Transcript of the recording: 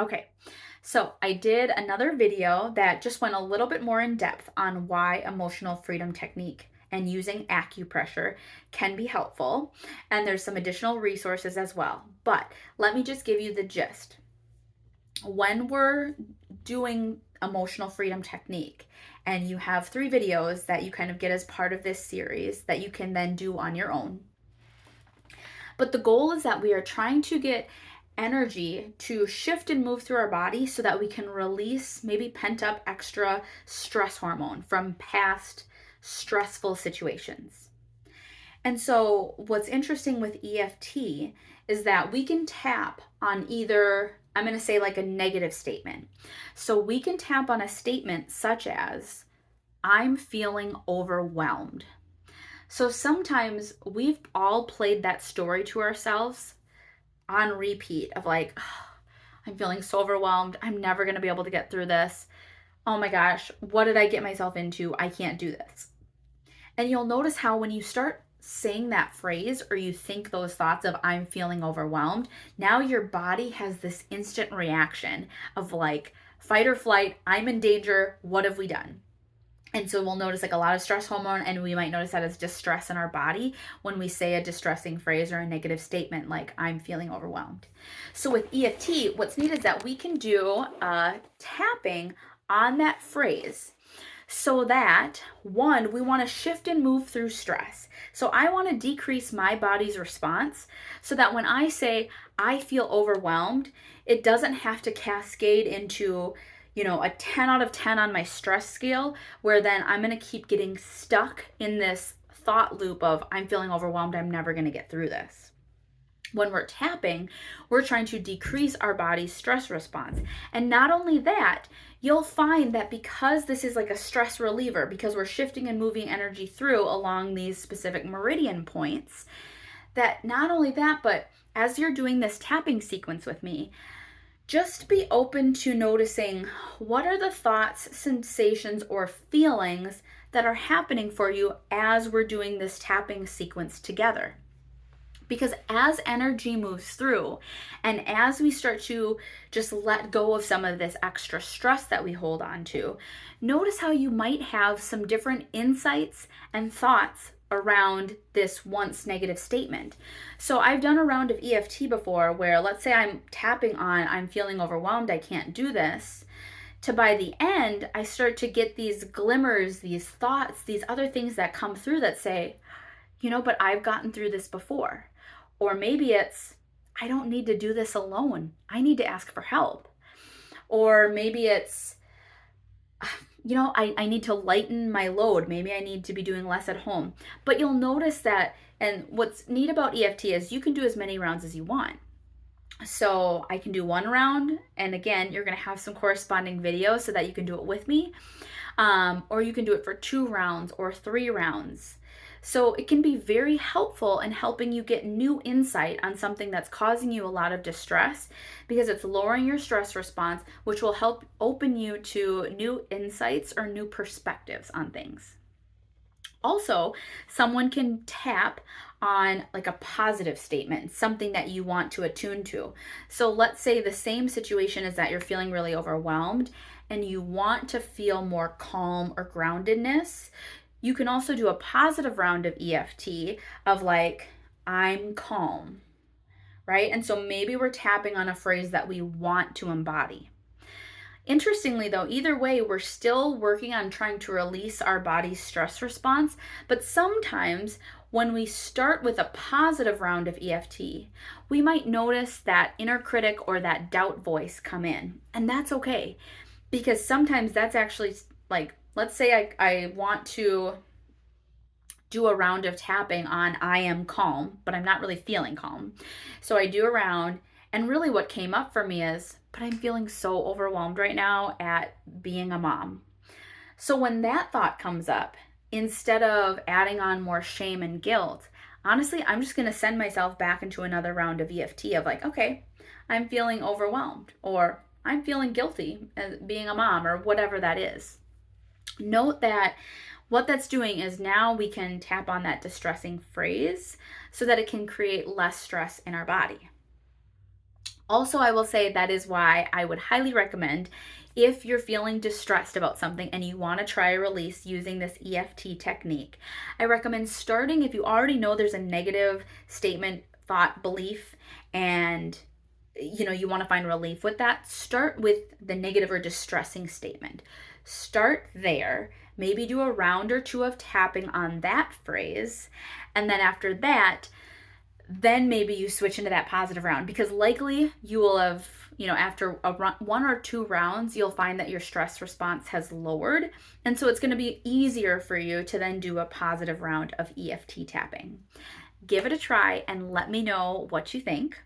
Okay, so I did another video that just went a little bit more in depth on why emotional freedom technique and using acupressure can be helpful. And there's some additional resources as well. But let me just give you the gist. When we're doing emotional freedom technique, and you have 3 videos that you kind of get as part of this series that you can then do on your own. But the goal is that we are trying to get energy to shift and move through our body so that we can release maybe pent up extra stress hormone from past stressful situations. And so, what's interesting with EFT is that we can tap on either, I'm going to say like a negative statement. So, we can tap on a statement such as, I'm feeling overwhelmed. So sometimes we've all played that story to ourselves on repeat of like, oh, I'm feeling so overwhelmed. I'm never going to be able to get through this. Oh my gosh, what did I get myself into? I can't do this. And you'll notice how when you start saying that phrase or you think those thoughts of I'm feeling overwhelmed, now your body has this instant reaction of like fight or flight, I'm in danger, what have we done? And so we'll notice like a lot of stress hormone, and we might notice that as distress in our body when we say a distressing phrase or a negative statement like, I'm feeling overwhelmed. So with EFT, what's neat is that we can do tapping on that phrase so that, one, we want to shift and move through stress. So I want to decrease my body's response so that when I say, I feel overwhelmed, it doesn't have to cascade into a 10 out of 10 on my stress scale, where then I'm going to keep getting stuck in this thought loop of I'm feeling overwhelmed, I'm never going to get through this. When we're tapping, we're trying to decrease our body's stress response. And not only that, you'll find that because this is like a stress reliever, because we're shifting and moving energy through along these specific meridian points, that not only that, but as you're doing this tapping sequence with me, just be open to noticing what are the thoughts, sensations, or feelings that are happening for you as we're doing this tapping sequence together. Because as energy moves through and as we start to just let go of some of this extra stress that we hold on to, notice how you might have some different insights and thoughts around this once negative statement. So I've done a round of EFT before where, let's say I'm tapping on, I'm feeling overwhelmed, I can't do this, to by the end, I start to get these glimmers, these thoughts, these other things that come through that say, but I've gotten through this before. Or maybe it's, I don't need to do this alone. I need to ask for help. Or maybe it's, I need to lighten my load. Maybe I need to be doing less at home. But you'll notice that, and what's neat about EFT is you can do as many rounds as you want. So I can do 1 round, and again, you're going to have some corresponding videos so that you can do it with me. Or you can do it for 2 rounds or 3 rounds. So it can be very helpful in helping you get new insight on something that's causing you a lot of distress, because it's lowering your stress response, which will help open you to new insights or new perspectives on things. Also, someone can tap on like a positive statement, something that you want to attune to. So let's say the same situation is that you're feeling really overwhelmed and you want to feel more calm or groundedness. You can also do a positive round of EFT of like, I'm calm, right? And so maybe we're tapping on a phrase that we want to embody. Interestingly though, either way, we're still working on trying to release our body's stress response, but sometimes when we start with a positive round of EFT, we might notice that inner critic or that doubt voice come in, and that's okay, because sometimes that's actually like, let's say I want to do a round of tapping on I am calm, but I'm not really feeling calm. So I do a round, and really what came up for me is, but I'm feeling so overwhelmed right now at being a mom. So when that thought comes up, instead of adding on more shame and guilt, honestly, I'm just going to send myself back into another round of EFT of like, okay, I'm feeling overwhelmed, or I'm feeling guilty as being a mom, or whatever that is. Note that what that's doing is now we can tap on that distressing phrase so that it can create less stress in our body. Also, I will say that is why I would highly recommend, if you're feeling distressed about something and you want to try a release using this EFT technique, I recommend starting if you already know there's a negative statement, thought, belief, and you want to find relief with that. Start with the negative or distressing statement. Start there. Maybe do a round or two of tapping on that phrase. And then after that, then maybe you switch into that positive round, because likely you will have, after one or two rounds, you'll find that your stress response has lowered. And so it's going to be easier for you to then do a positive round of EFT tapping. Give it a try and let me know what you think.